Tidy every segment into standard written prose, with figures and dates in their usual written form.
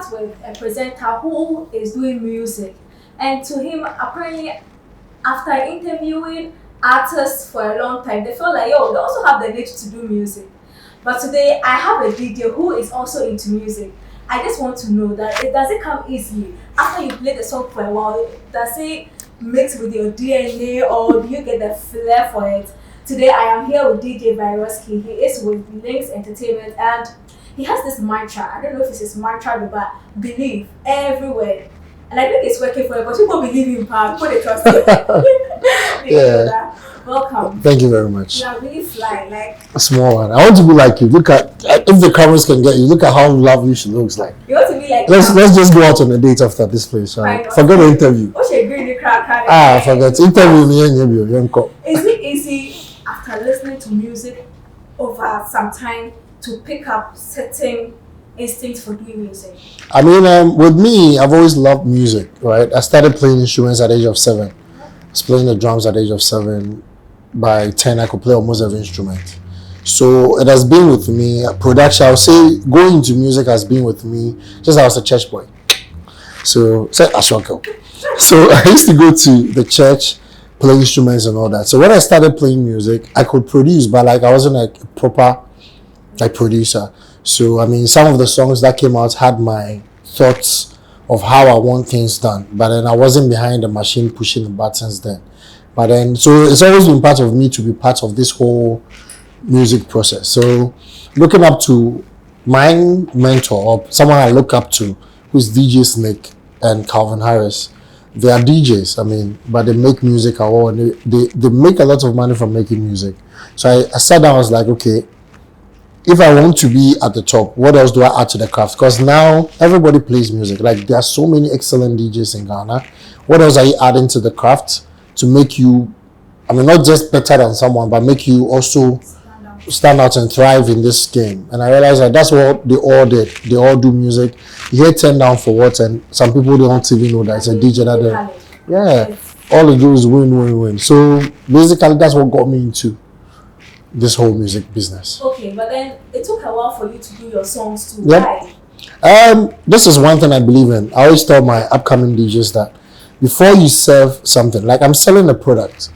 contact with a presenter who is doing music. And to him, apparently, after interviewing artists for a long time, they felt like, yo, they also have the need to do music. But today, I have a DJ who is also into music. I just want to know that does it come easily? After you play the song for a while, does it mix with your DNA or do you get the flair for it? Today, I am here with DJ Byroski. He is with Links Entertainment and he has this mantra. I don't know if it's his mantra, but believe everywhere. And I think it's working for him, but people believe in power, people they trust him. Yeah. Welcome. Thank you very much. You are really fly, like a small one. I want to be like you. Look at if the cameras can get you. Look at how lovely she looks like. You want to be like. Let's just go out on a date after this place. Right? Forget the interview. Forget interview me. Is it easy after listening to music over some time to pick up certain instincts for doing music? I mean, with me, I've always loved music. Right? I started playing instruments at the age of 7. I was playing the drums at the age of 7. By 10, I could play almost every instrument. So it has been with me. Production, I would say, going into music has been with me just as I was a church boy. So I used to go to the church, play instruments and all that. So when I started playing music, I could produce, but like I wasn't like a proper producer. So I mean, some of the songs that came out had my thoughts of how I want things done, but then I wasn't behind the machine pushing the buttons then. But then, so it's always been part of me to be part of this whole music process. So looking up to my mentor or someone I look up to, who's DJ Snake and Calvin Harris. They are DJs, I mean, but they make music and they make a lot of money from making music. So I sat down, I was like, okay, if I want to be at the top, what else do I add to the craft? Because now everybody plays music. Like there are so many excellent DJs in Ghana. What else are you adding to the craft to make you, I mean, not just better than someone, but make you also stand out and thrive in this game? And I realized that that's what they all did. They all do music. You hear Turn Down for What, and some people don't even know that it's a DJ that they, yeah, all they do is win. So basically, that's what got me into this whole music business. Okay, but then it took a while for you to do your songs too. Yep. Why? This is one thing I believe in. I always tell my upcoming DJs that before you serve something, like I'm selling a product,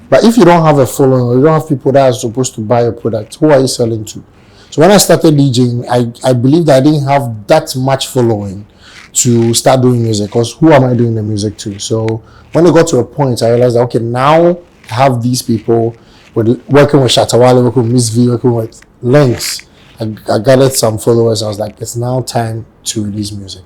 but if you don't have a following or you don't have people that are supposed to buy a product, who are you selling to? So when I started DJing, I believed that I didn't have that much following to start doing music, because who am I doing the music to? So when it got to a point, I realized that, okay, now I have these people working with Shatta Wale, working with Miss V, working with Links. I gathered some followers. I was like, it's now time to release music.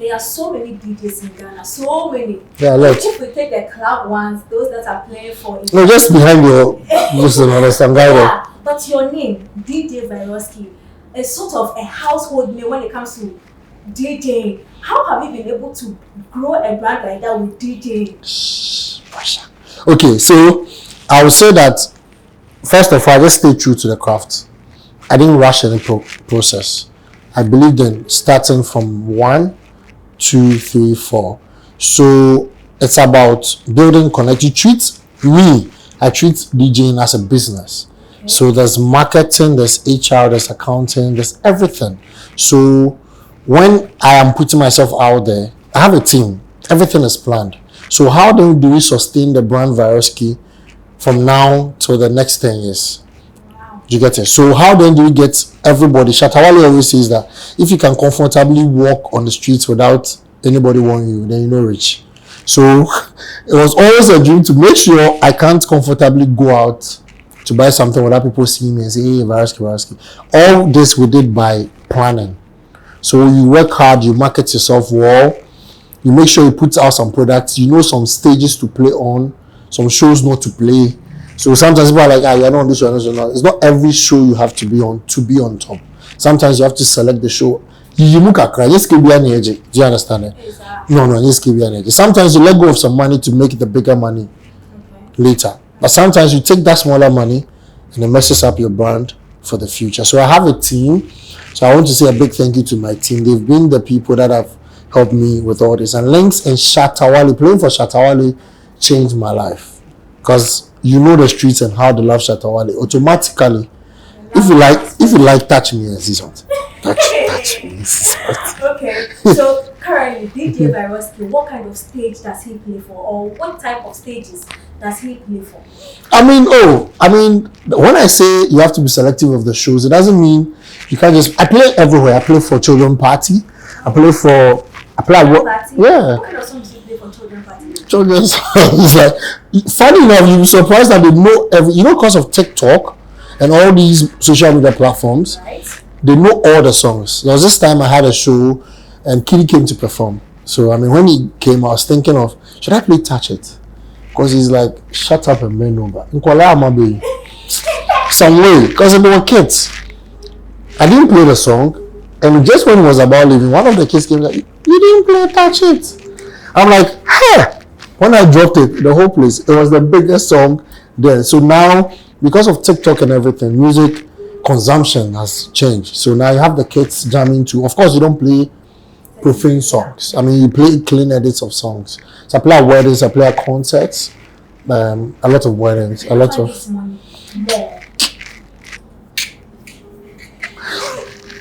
There are so many DJs in Ghana, so many. Yeah, lots. If we take the club ones, those that are playing for... No, just behind you, just understand. Yeah, but your name, DJ Vyrusky, is sort of a household name when it comes to DJing. How have you been able to grow a brand like that with DJing? Okay, so I would say that, first of all, I just stay true to the craft. I didn't rush any process. I believed in starting from 1, 2, 3, 4. So it's about building connect. You treat me, I treat DJing as a business. Okay. So there's marketing, there's HR, there's accounting, there's everything. So when I am putting myself out there, I have a team. Everything is planned. So how do we sustain the brand Vyrusky from now till the next 10 years? You get it? So how then do we get everybody? Shatta Wale always says that if you can comfortably walk on the streets without anybody warning you, then you're not rich. So it was always a dream to make sure I can't comfortably go out to buy something without people seeing me and say, hey, Vyrusky. All this we did by planning. So you work hard, you market yourself well, you make sure you put out some products, you know some stages to play on, some shows not to play. So sometimes people are like, you're not on this, you're not. It's not every show you have to be on top. Sometimes you have to select the show. Do you understand it? Exactly. No, sometimes you let go of some money to make the bigger money later. But sometimes you take that smaller money and it messes up your brand for the future. So I have a team. So I want to say a big thank you to my team. They've been the people that have helped me with all this. And Links and Shatta Wale, playing for Shatta Wale changed my life. Because you know the streets and how they love Shatta Wale. Automatically, if you like, touch me and see something. That means. Okay, so currently DJ Vyrusky, what kind of stage does he play for, or what type of stages does he play for? I mean, when I say you have to be selective of the shows, it doesn't mean you can't just. I play everywhere. I play for children party. I play at work. Party? Yeah. What kind of songs do you play for children party? Children's songs. Like, funny enough, you'll be surprised that they know because of TikTok and all these social media platforms. Right. They know all the songs. There was this time I had a show and Kitty came to perform. So, I mean, when he came, I was thinking of, should I play Touch It? Because he's like, shut up and bend over. Some way. Because they were kids. I didn't play the song. And just when it was about leaving, one of the kids came like, you didn't play Touch It. I'm like, hey! When I dropped it, the whole place, it was the biggest song there. So now, because of TikTok and everything, music consumption has changed. So now you have the kids jamming too. Of course, you don't play profane songs. I mean, you play clean edits of songs. So I play at weddings, I play at concerts, a lot of weddings, a lot of.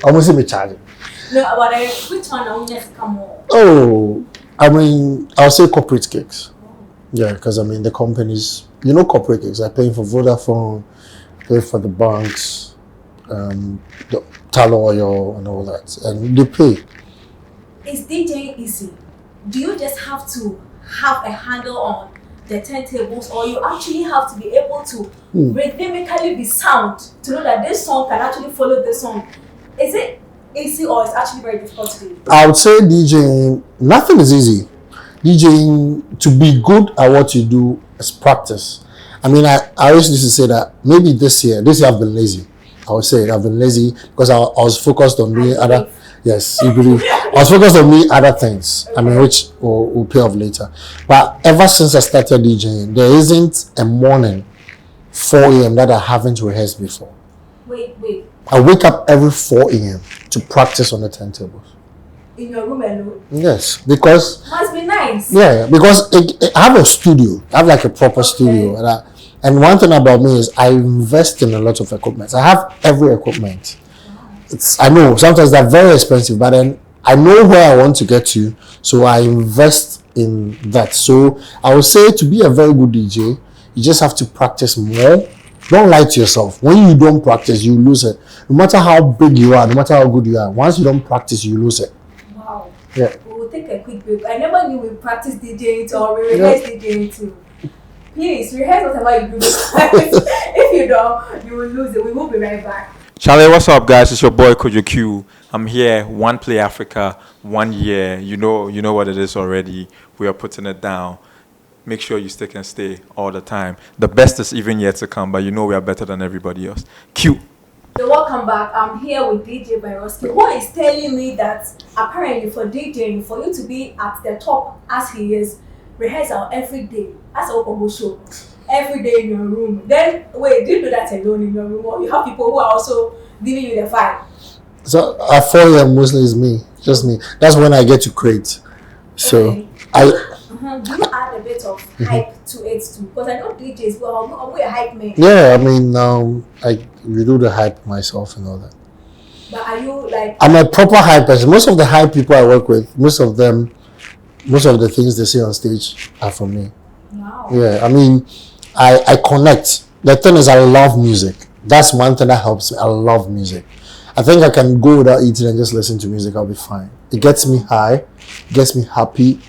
I almost see me charging. No, but which one are we just come on? Oh, I mean, I'll say corporate gigs. Yeah, because I mean, the companies, corporate gigs. I'm paying for Vodafone, pay for the banks. The Talo Oil and all that, and they pay. Is DJing easy? Do you just have to have a handle on the turntables, or you actually have to be able to rhythmically be sound to know that this song can actually follow this song? Is it easy, or is it actually very difficult to do? I would say DJing, nothing is easy. DJing, to be good at what you do is practice. I mean, I always used to say that maybe this year I've been lazy. I would say I've been lazy because I was focused on doing other. Yes, you believe. I was focused on doing other things. I mean, which will pay off later. But ever since I started DJing, there isn't a morning 4 a.m. that I haven't rehearsed before. Wait. I wake up every 4 a.m. to practice on the turntables. In your room alone? Yes, because. Must be nice. Yeah, because I have a studio. I have like a proper studio, and one thing about me is I invest in a lot of equipment. I have every equipment. I know sometimes they're very expensive, but then I know where I want to get to, so I invest in that. So I would say to be a very good DJ, you just have to practice more. Don't lie to yourself. When you don't practice, you lose it. No matter how big you are, no matter how good you are, once you don't practice, you lose it. Wow. Yeah. We'll take a quick break. I never knew we practice DJing too, or we rehearse DJing too. Please, rehearse whatever you do. If you don't, you will lose it. We will be right back. Charlie, what's up, guys? It's your boy Kojo Q. I'm here, OnePlay Africa, 1 year. You know what it is already. We are putting it down. Make sure you stick and stay all the time. The best is even yet to come, but we are better than everybody else. Q. So welcome back. I'm here with DJ Byroski, who is telling me that apparently for DJing, for you to be at the top as he is, rehearsal every day. That's a combo show. Every day in your room. Then wait, do you do that alone in your room, or you have people who are also giving you the vibe? So at 4 a.m. mostly is me, just me. That's when I get to create. So okay. Do you add a bit of hype to it too? Because I know DJs, well, we're a hype man. Yeah, I mean, I do the hype myself and all that. But are you like? I'm a proper hype person. Most of the hype people I work with, most of the things they say on stage are from me. Wow. Yeah, I mean, I connect. The thing is, I love music. That's one thing that helps me. I love music. I think I can go without eating and just listen to music. I'll be fine. It gets me high, it gets me happy,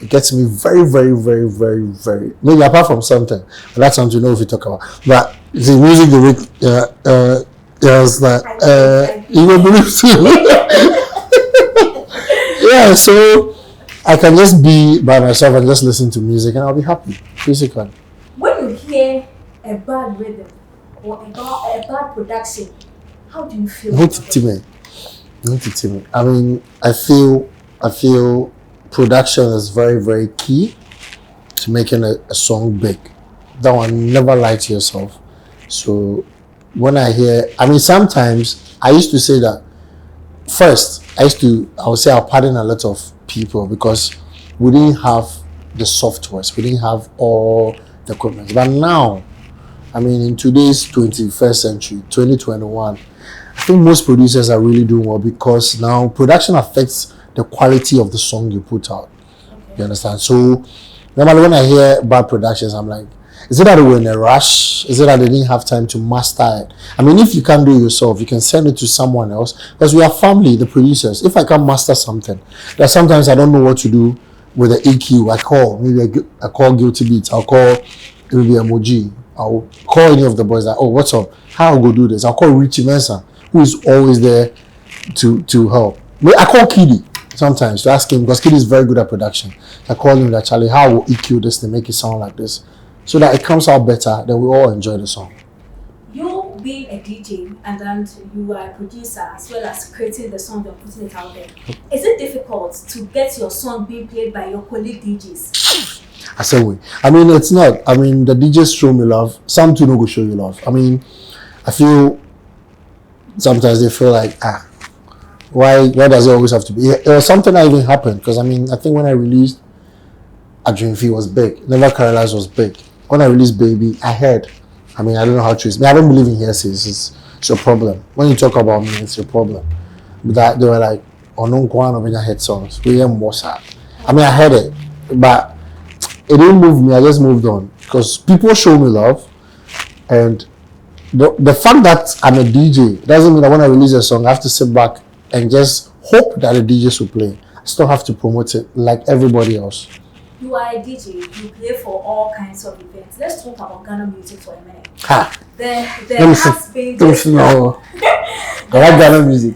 it gets me very, very, very, very, very. Maybe apart from something, but that's something we talk about. But the music, it's like you will believe too. Yeah, so I can just be by myself and just listen to music, and I'll be happy, basically. When you hear a bad rhythm or a bad production, how do you feel? Not to me. I mean, I feel production is very, very key to making a song big. That one, never lie to yourself. So when I hear, I mean, sometimes I used to say that first, I would say I'll pardon a lot of people because we didn't have the softwares, we didn't have all the equipment. But now, I mean, in today's 21st century, 2021, I think most producers are really doing well because now production affects the quality of the song you put out. You understand? So normally when I hear bad productions, I'm like, is it that they were in a rush? Is it that they didn't have time to master it? I mean, if you can't do it yourself, you can send it to someone else because we are family, the producers. If I can't master something, that sometimes I don't know what to do with the EQ. I call Guilty Beats. I'll call maybe Emoji. I'll call any of the boys like, oh, what's up? How I'll go do this? I'll call Richie Mensah, who is always there to help. I call Kiddy sometimes to ask him because Kiddy is very good at production. I call him like, Charlie, how will EQ this to make it sound like this? So that it comes out better, then we all enjoy the song. You being a DJ and then you are a producer as well as creating the song and putting it out there. Is it difficult to get your song being played by your colleague DJs? I said wait. I mean, it's not. I mean, the DJs show me love. Some too no go show you love. I mean, I feel sometimes they feel like, why does it always have to be? It was something that even happened because I mean, I think when I released A Dream Fee was big. Never Caroline was big. When I released Baby, I heard. I mean, I don't know how true it is. I don't believe in hearsays. It's your problem. When you talk about me, it's your problem. But that they were like, oh no, go on over your head songs. We am sad. I mean, I heard it, but it didn't move me. I just moved on because people show me love, and the fact that I'm a DJ doesn't mean that when I release a song, I have to sit back and just hope that the DJs will play. I still have to promote it like everybody else. You are a DJ, you play for all kinds of events. Let's talk about Ghana music for a minute. There has been this I like Ghana music.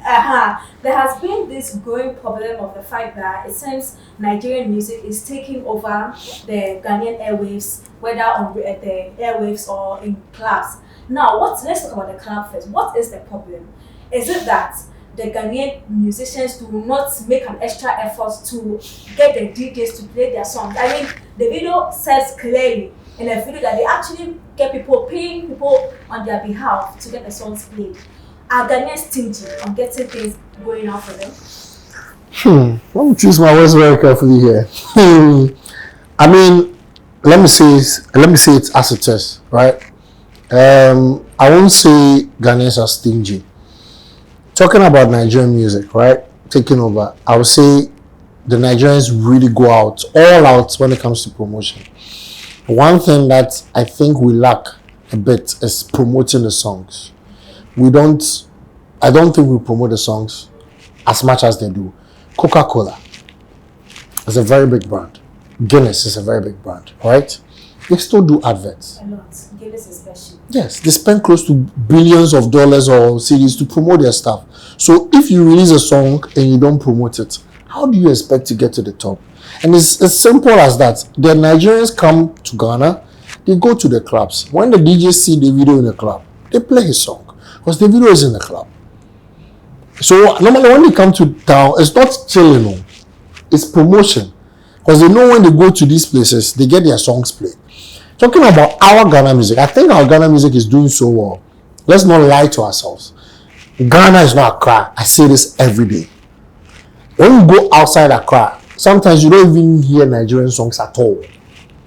There has been this growing problem of the fact that it seems Nigerian music is taking over the Ghanaian airwaves, whether on the airwaves or in clubs. Now, let's talk about the club first. What is the problem? Is it that the Ghanaian musicians do not make an extra effort to get the DJs to play their songs? I mean, the video says clearly in the video that they actually get people paying people on their behalf to get the songs played. Are Ghanaians stingy on getting things going out for them? Let me choose my words very carefully here. I mean, let me say it as it is, right? I won't say Ghanaians are stingy. Talking about Nigerian music, right? Taking over, I would say the Nigerians really go out, all out when it comes to promotion. One thing that I think we lack a bit is promoting the songs. I don't think we promote the songs as much as they do. Coca-Cola is a very big brand. Guinness is a very big brand, right? They still do adverts. A lot. Guinness especially. Yes, they spend close to billions of dollars or cities to promote their stuff. So if you release a song and you don't promote it, how do you expect to get to the top? And it's as simple as that. The Nigerians come to Ghana, they go to the clubs. When the DJs see the video in the club, they play his song because the video is in the club. So normally when they come to town, it's not chilling, it's promotion. Because they know when they go to these places, they get their songs played. Talking about our Ghana music, I think our Ghana music is doing so well. Let's not lie to ourselves. Ghana is not Accra. I say this every day. When you go outside Accra, sometimes you don't even hear Nigerian songs at all.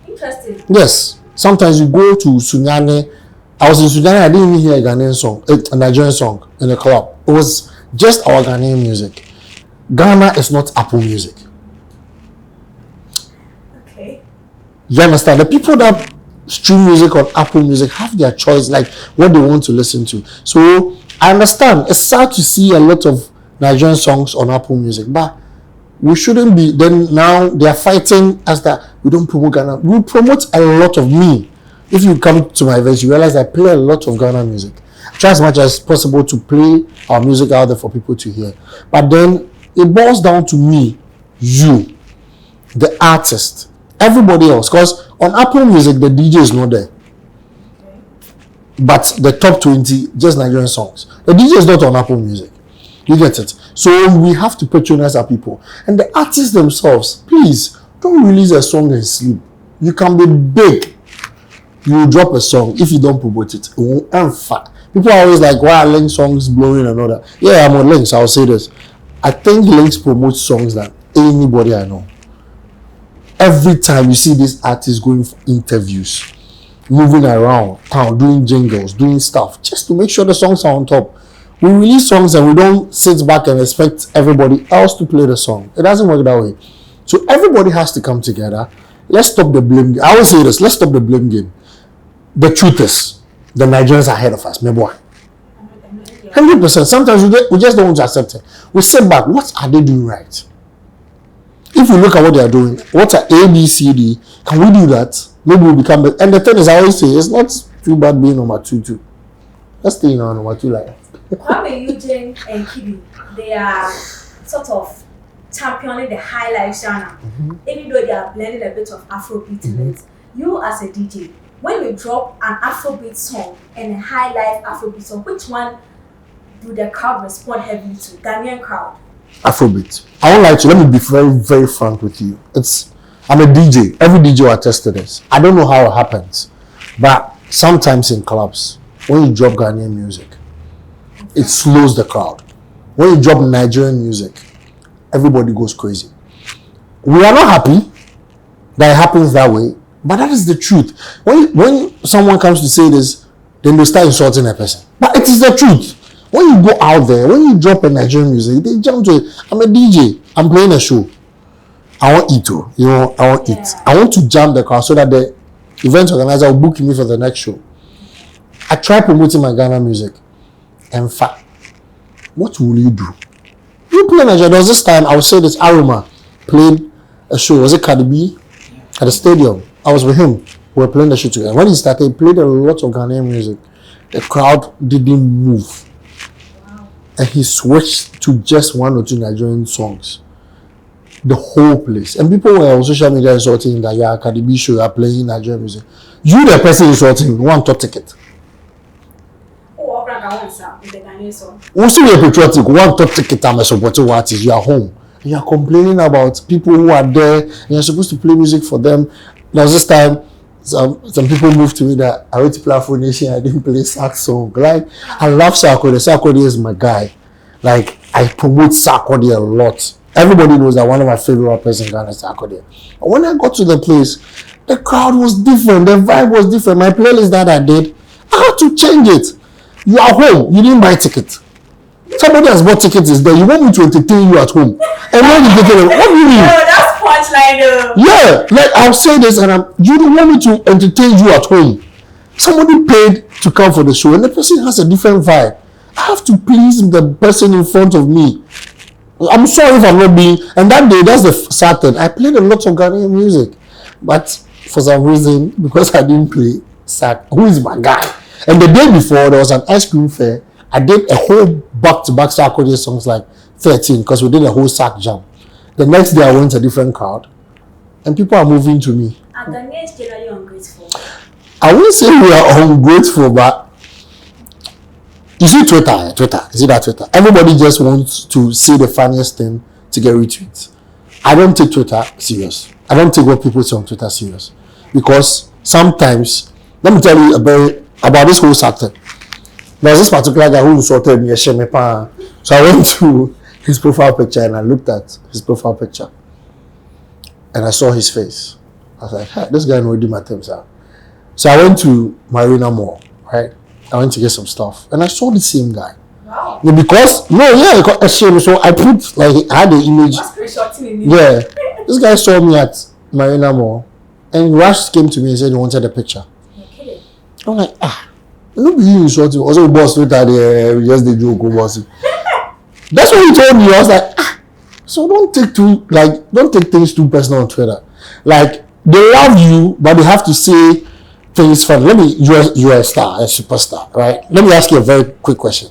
Interesting. Yes. Sometimes you go to Sunyane. I was in Sunyane, I didn't even hear a Ghanaian song, a Nigerian song in the club. It was just our Ghanaian music. Ghana is not Apple Music. Okay. You understand? The people that stream music on Apple Music have their choice, like what they want to listen to. So I understand. It's sad to see a lot of Nigerian songs on Apple Music, but we shouldn't be. Then now they are fighting us that we don't promote Ghana. We promote a lot of me. If you come to my events, you realize I play a lot of Ghana music. I try as much as possible to play our music out there for people to hear. But then it boils down to me, you, the artist, everybody else. Because on Apple Music, the DJ is not there. But the top 20, just Nigerian songs. The DJ is not on Apple Music. You get it? So we have to patronize our people. And the artists themselves, please, don't release a song and sleep. You can be big. You will drop a song. If you don't promote it, it won't end fat. People are always like, why are Link songs blowing and all that? Yeah, I'm on Links. I'll say this. I think Links promotes songs than anybody I know. Every time you see these artists going for interviews, moving around town, doing jingles, doing stuff, just to make sure the songs are on top. We release songs and we don't sit back and expect everybody else to play the song. It doesn't work that way. So everybody has to come together. Let's stop the blame game. I always say this, let's stop the blame game. The truth is, the Nigerians are ahead of us. Maybe 100%. Sometimes we just don't want to accept it. We sit back, what are they doing right? If we look at what they are doing, what are A, B, C, D, can we do that? Maybe we'll become better. And the thing is, I always say, it's not too bad being number 2 too. Let's stay in on number 2 like that. Kwame, Eugene, and Kidi, they are sort of championing the high life genre, even though they are blending a bit of Afrobeat in it. You as a DJ, when you drop an Afrobeat song and a high life Afrobeat song, which one do the crowd respond heavily to? Ghanaian crowd. Afrobeat. I won't lie to you. Let me be very, very frank with you. I'm a DJ. Every DJ will attest to this. I don't know how it happens, but sometimes in clubs, when you drop Ghanaian music, it slows the crowd. When you drop Nigerian music, everybody goes crazy. We are not happy that it happens that way, but that is the truth. When someone comes to say this, then they start insulting a person. But it is the truth. When you go out there, when you drop a Nigerian music, they jump to it. I'm a DJ. I'm playing a show. I want it to. I want it. I want to jam the crowd so that the event organizer will book me for the next show. I try promoting my Ghana music. In fact, what will you do? You play Nigeria. There was this time, I would say this, Aroma played a show. Was it Cardi B? At the stadium. I was with him. We were playing the show together. When he started, he played a lot of Ghanaian music. The crowd didn't move. Wow. And he switched to just 1 or 2 Nigerian songs. The whole place. And people were on social media insulting that, Cardi B show, you are playing Nigerian music. You, the person insulting, want top ticket. Also, you're patriotic. One top ticket, I'm a supporting artist. You are home. You are complaining about people who are there, and you're supposed to play music for them. There was this time, some people moved to me that I went to play Afro Nation. I didn't play sax song. Like, I love Sarkodie. Sarkodie is my guy. Like, I promote Sarkodie a lot. Everybody knows that one of my favorite rappers in Ghana is Sarkodie. But when I got to the place, the crowd was different. The vibe was different. My playlist that I did, I had to change it. You are home. You didn't buy ticket. Somebody has bought tickets is there. You want me to entertain you at home. And when you get it, what do you mean? No, that's punchline. Yeah, like I'll say this and you don't want me to entertain you at home. Somebody paid to come for the show and the person has a different vibe. I have to please the person in front of me. I'm sorry if I'm not being... And that day, that's the sad thing. I played a lot of Ghanaian music. But for some reason, because I didn't play sack, who is my guy? And the day before, there was an ice cream fair. I did a whole back-to-back Sarkodie songs, like 13, because we did a whole sack jam. The next day, I went to a different crowd. And people are moving to me. Are Ghanaians generally ungrateful? I wouldn't say we are ungrateful, but... You see Twitter. You see that Twitter? Everybody just wants to say the funniest thing to get retweets. I don't take Twitter serious. I don't take what people say on Twitter serious. Because sometimes, let me tell you about this whole sack thing. There's this particular guy who insulted me, so I went to his profile picture and I looked at his profile picture. And I saw his face. I was like, hey, this guy already my terms out. So I went to Marina Mall, right? I went to get some stuff. And I saw the same guy. Wow. Because, it got a shame. So I put, I had the image. Yeah. This guy saw me at Marina Mall. And Rush came to me and said he wanted a picture. You're kidding. I'm like, no be you insulting. Also, boss Twitter there, we just did joke, boss. That's what he told me. I was like, so don't take things too personal on Twitter. Like, they love you, but they have to say things funny. You're a star, a superstar, right? Let me ask you a very quick question.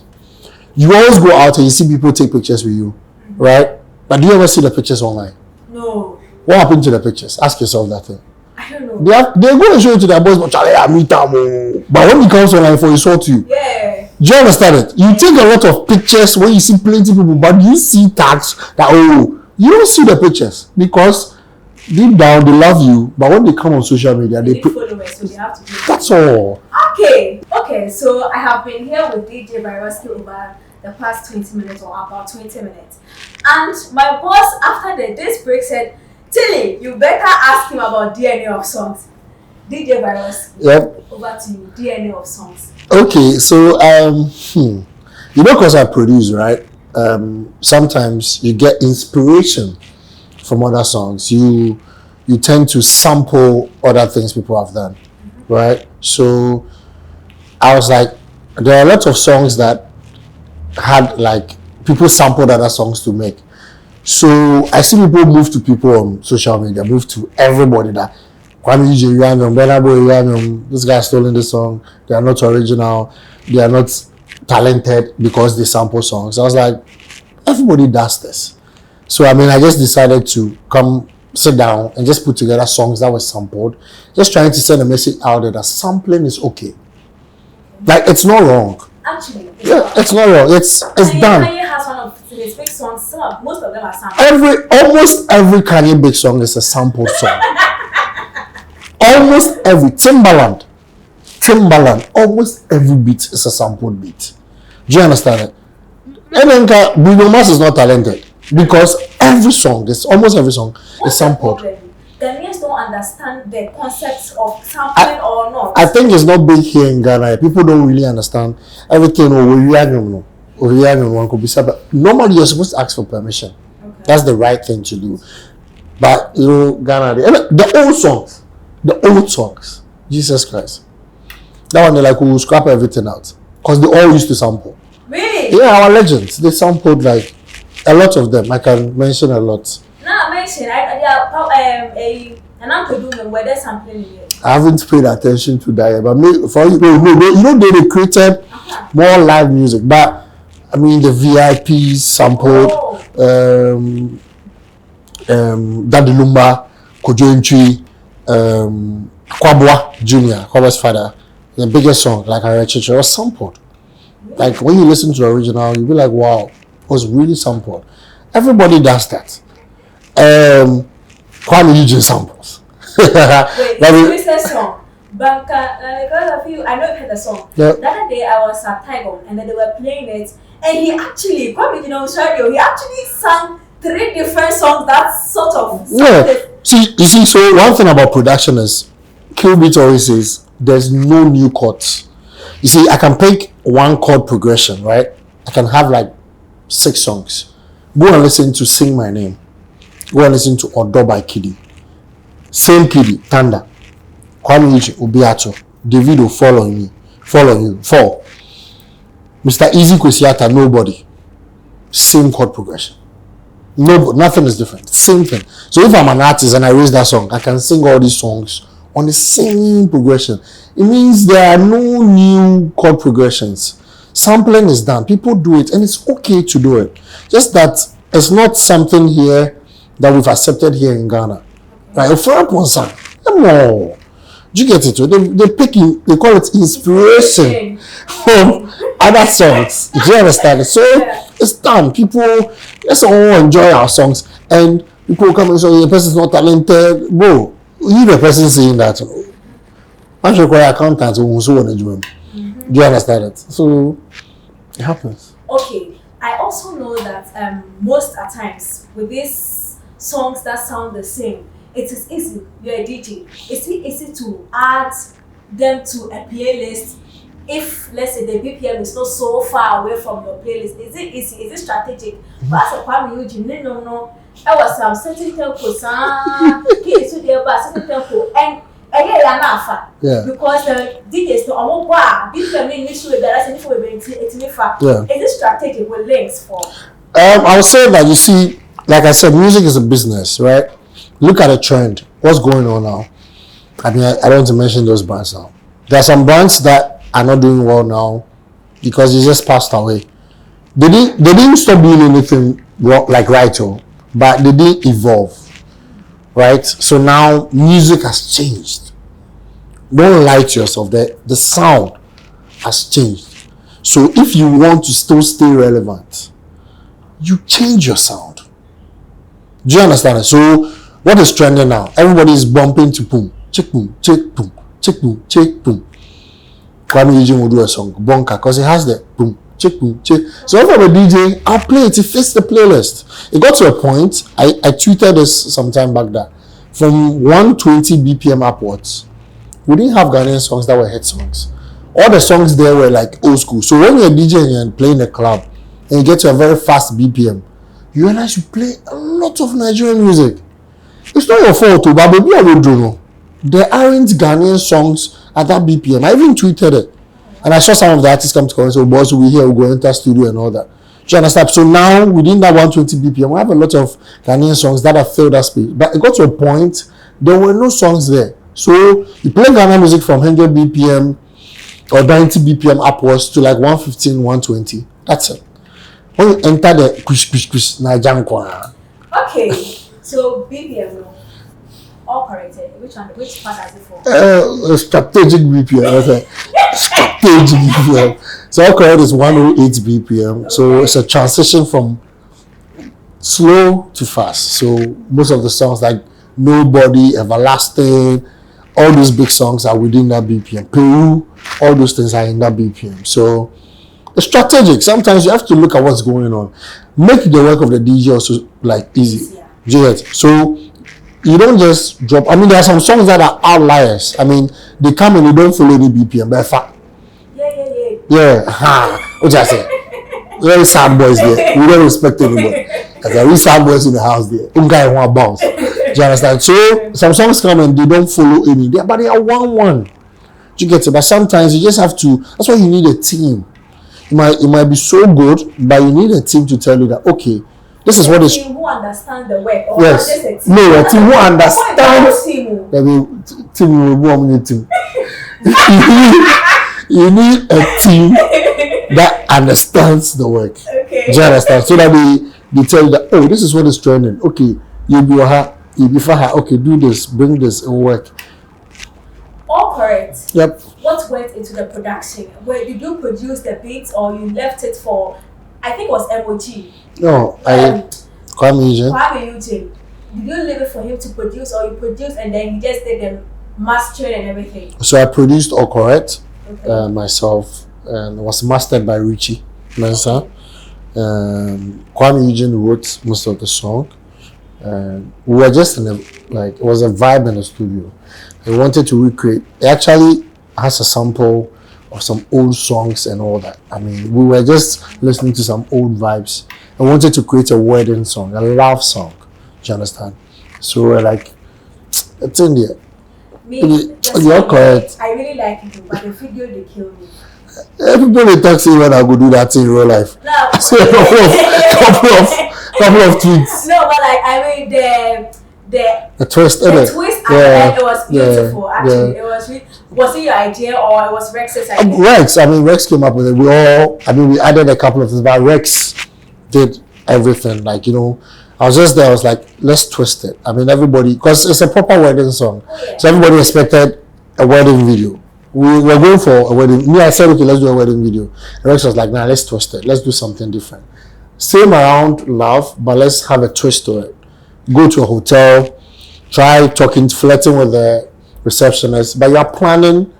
You always go out and you see people take pictures with you, right? But do you ever see the pictures online? No. What happened to the pictures? Ask yourself that thing. I don't know. They're going to show it to their boys, but Charlie, I meet them. But when it comes online for insult you, yeah. Do you understand it? You take a lot of pictures when you see plenty of people, but you see tags that, you don't see the pictures because deep down they love you, but when they come on social media, they put followers, so they have to do that. That's all. Okay, so I have been here with DJ Byroski over the past 20 minutes or about 20 minutes. And my boss, after this break, said, Tilly, you better ask him about DNA of songs. DJ Byroski. Yep. Over to you, DNA of songs. Okay, so You know, because I produce, right? Sometimes you get inspiration from other songs. You tend to sample other things people have done, right? So I was like, there are a lot of songs that had like people sampled other songs to make. So I see people move to people on social media, move to everybody that Kwame DJ Urianum, Benabo Urianum, this guy stolen the song, they are not original, they are not talented because they sample songs. I was like, everybody does this. So I mean, I just decided to come sit down and just put together songs that were sampled, just trying to send a message out there that sampling is okay. Like, it's not wrong. Actually, it's not wrong. It's done. Kanye has one of his big songs. Most of them are sampled. Almost every Kanye big song is a sampled song. Almost every Timbaland, almost every beat is a sampled beat. Do you understand it? And then Bruno Mars is not talented because almost every song is sampled. Ghanaians don't understand the concepts of sampling or not. I think it's not big here in Ghana. People don't really understand everything. One could be said, but normally you're supposed to ask for permission. Okay. That's the right thing to do. But you know, Ghana, the old songs, Jesus Christ, that one they like will scrap everything out because they all used to sample. Really? Yeah, our legends, they sampled like a lot of them. I can mention a lot. I haven't paid attention to that, but they created more live music. But I mean, the VIPs sampled, Daddy Lumba, Kojo Kwabwa Jr., Kwaba's father, the biggest song, like Arechiche, was sampled. Like when you listen to the original, you'll be like, wow, it was really sampled. Everybody does that. Kwame DJ samples. Wait, it's a song. Banka, because of you, I know you heard the song. Yeah. The other day I was at Taigon and then they were playing it, and he actually, Kwame he actually sang 3 different songs that sort of. Yeah. You see, so one thing about production is, Qbeat always says, there's no new chords. You see, I can pick one chord progression, right? I can have like 6 songs. Go and listen to Sing My Name. Go and listen to Odo by Kiddy. Same Kiddy, Thunder. Kwame Uche, Obiato. Davido, Fall on You. Fall. Mr. Easy Kwesiata, Nobody. Same chord progression. No, nothing is different. Same thing. So if I'm an artist and I raise that song, I can sing all these songs on the same progression. It means there are no new chord progressions. Sampling is done. People do it, and it's okay to do it. Just that it's not something here that we've accepted here in Ghana. Right? For a song, no. Do you get it? They call it inspiration from other songs. Do you understand it? So it's done. People, let's all enjoy our songs, and people come and say, the person's not talented. Bro, you the person saying that. I'm sure accountants who also want to do it. Do you understand it? So it happens. Okay, I also know that most at times with these songs that sound the same, it is easy. You're a DJ. It's easy to add them to a playlist. If let's say the BPM is not so far away from your playlist, is it easy? Is it strategic? But as a Kwame Eugene, no. I was some certain tempo, kids to their bass, certain tempo, and because the DJs to BPM initially there is Is it strategic with links for? I would say that, you see, like I said, music is a business, right? Look at the trend. What's going on now? I mean, I don't want to mention those brands now. There are some brands that are not doing well now because they just passed away. They didn't stop doing anything wrong, like right, but they didn't evolve, right? So now music has changed. Don't lie to yourself. The sound has changed. So if you want to still stay relevant, you change your sound. Do you understand it? So what is trending now? Everybody is bumping to boom, check boom, check boom, check boom, check boom. Kwame Eugene will do a song, Bonka, because it has the boom, check boom, check. So if I'm a DJ, I'll play it. It fits the playlist. It got to a point, I tweeted this some time back that from 120 BPM upwards, we didn't have Ghanaian songs that were hit songs. all the songs there were like old school. So when you're DJing and playing a club and you get to a very fast BPM, you realize you play a lot of Nigerian music. It's not your fault, but baby, I don't know. There aren't Ghanaian songs at that BPM. I even tweeted it. And I saw some of the artists come to come and say, boys, we here, we'll go enter studio and all that. Do you understand? So now, within that 120 BPM, we have a lot of Ghanaian songs that have filled that space. But it got to a point, there were no songs there. So you play Ghana music from 100 BPM or 90 BPM upwards to like 115, 120. That's it. When you enter the kush, Najankwa. Okay, so BPM, no. All correct. Which part is it for? Strategic BPM. Strategic BPM. So all correct is 108 BPM. Okay. So it's a transition from slow to fast. So most of the songs like Nobody, Everlasting, all those big songs are within that BPM. Peru, all those things are in that BPM. So it's strategic. Sometimes you have to look at what's going on. Make the work of the DJ also like easy. Yeah. So you don't just drop. I mean, there are some songs that are outliers. I mean, they come and they don't follow any BPM. But what I say? Very sad boys there. We don't respect anybody. Because there are sad boys in the house there. Guy want bounce. Do you understand? So some songs come and they don't follow any. But they are one. Do you get it? But sometimes you just have to. That's why you need a team. It might be so good, but you need a team to tell you that okay. This is what is. Team who understand the work, or yes. Just a team? No, a team who understands. You need a team that understands the work. Okay. Do you understand? So that they tell you that this is what is trending. Okay, you be for her. Okay, do this, bring this, and work. All correct. Yep. What went into the production? Where did you produce the beats, or you left it for? I think it was MOG. No, Kwame Eugene. Did you leave it for him to produce, or you produced and then you just did the mastering and everything? So I produced All Correct myself, and it was mastered by Richie Mensah. Kwame Eugene wrote most of the song. We were just in it was a vibe in the studio. I wanted to recreate. It actually has a sample of some old songs and all that. I mean, we were just listening to some old vibes. I wanted to create a wedding song, a love song. Do you understand? So we're like, it's in there. You're correct. I really like it, but the video they killed me. Everybody talks to you when I go do that in real life. No. I see a couple of tweets. No, but like I mean the twist. The twist and it was beautiful. Actually, it was. Was it your idea or it was Rex's idea? Rex. I mean, Rex came up with it. We added a couple of things, but Rex did everything. Like, I was just there. I was like, let's twist it. I mean, everybody, because it's a proper wedding song. Oh, yeah. So everybody expected a wedding video. We were going for a wedding. Me, I said, okay, let's do a wedding video. And Rex was like, nah, let's twist it. Let's do something different. Same around love, but let's have a twist to it. Go to a hotel, try flirting with the receptionist, but you're planning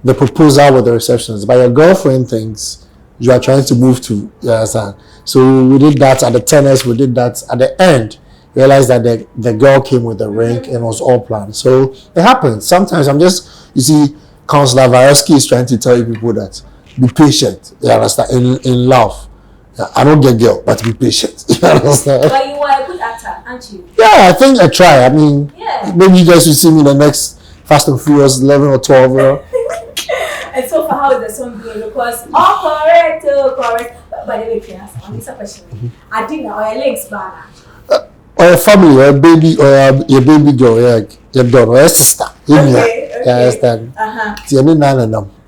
the proposal with the receptionist. But your girlfriend thinks you are trying to move to. So we did that at the tennis. We did that at the end. Realized that the girl came with the ring and it was all planned. So it happens. Sometimes you see, Counselor Vyrusky is trying to tell you people that be patient. You understand? In love. I don't get girl, but be patient. You understand? But you are a good actor, aren't you? Yeah, I think I try. I mean, maybe you guys will see me in the next Fast and Furious 11 or 12. And so for how is the song going? Because all correct. But the way you ask, I'm a question. I think now your links banner. Or your family, or a baby, or your baby girl, your daughter, or your sister. Okay. Yeah, I understand.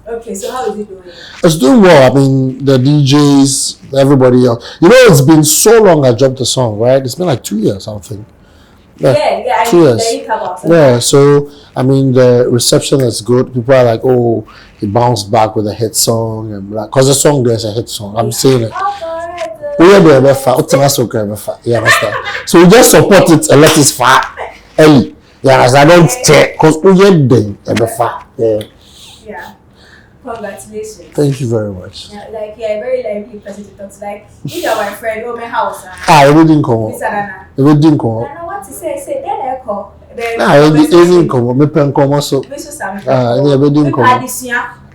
Okay, so how is it doing? It's doing well. I mean, the DJs, everybody else. It's been so long I dropped the song, right? It's been like 2 years, I think. Yeah, 2 years. So I mean, the reception is good. People are like, oh, he bounced back with a hit song, and because the song there's a hit song. I'm saying it. You understand? So we just support it and let it far early. I don't check because we get them Yeah. Congratulations. Thank you very much. Yeah, like you're a very lively person to talk to. Like, if you're my friend, oh my house. Everything come. Everything come. I know what to say. Then I call. Everything come. Me pen come also. Everything come.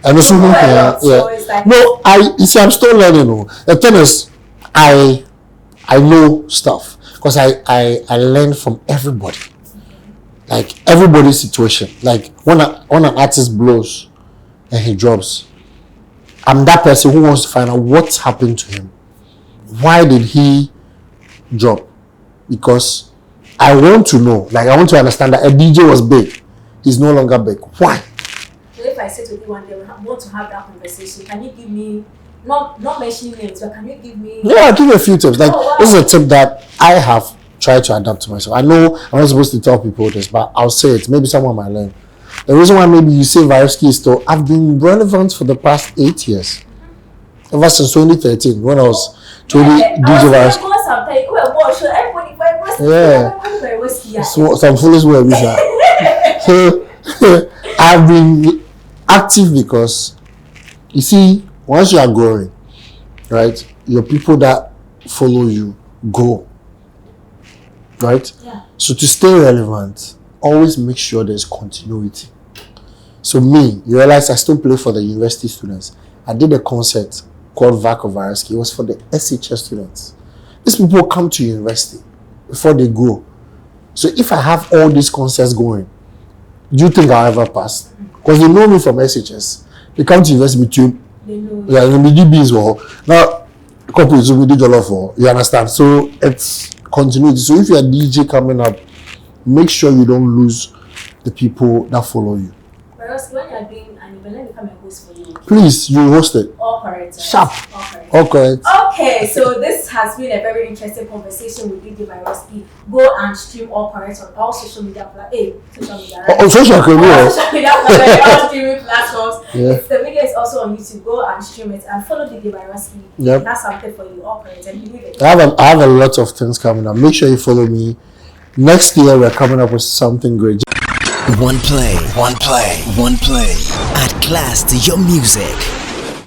And also, So yeah. it's like, No, you see, I'm still learning. The thing is, I know stuff because I learn from everybody. Like everybody's situation. Like when an artist blows and he drops, I'm that person who wants to find out what's happened to him. Why did he drop? Because I want to know. Like I want to understand that a DJ was big. He's no longer big. Why? So if I sit with you one day, we want to have that conversation, can you give me, not mentioning names, but can you give me? Yeah, I'll give you a few tips. Like, wow. This is a tip that I have tried to adapt to myself. I know I'm not supposed to tell people this, but I'll say it. Maybe someone might learn. The reason why maybe you say Vyrusky is still, I've been relevant for the past 8 years. Ever since 2013, when I was DJ Vyrusky. Yeah. So, some foolish way we So I've been active because you see, once you are growing, right, your people that follow you grow. Right? Yeah. So to stay relevant, always make sure there's continuity. So me, you realize I still play for the university students. I did a concert called Vyrusky. It was for the SHS students. These people come to university before they go. So if I have all these concerts going, do you think I'll ever pass? Because they know me from SHS. They come to university between. Yeah, the DBs or now couples will be for. You understand? So it's continuity. So if you're a DJ coming up, make sure you don't lose the people that follow you. Whereas when you're doing an event, let me come and host for you. Please, you host it. All correct. Sharp. All correct. All correct. Okay, so this has been a very interesting conversation with DJ Byroski. Go and stream All Correct on all social media platforms. Social media platforms, all streaming platforms. Yeah. The video is also on YouTube. Go and stream it and follow DJ Byroski. Yep. That's something for you. All Correct, and you need it. I have a lot of things coming up. Make sure you follow me. Next year we're coming up with something great. OnePlay. Add class to your music.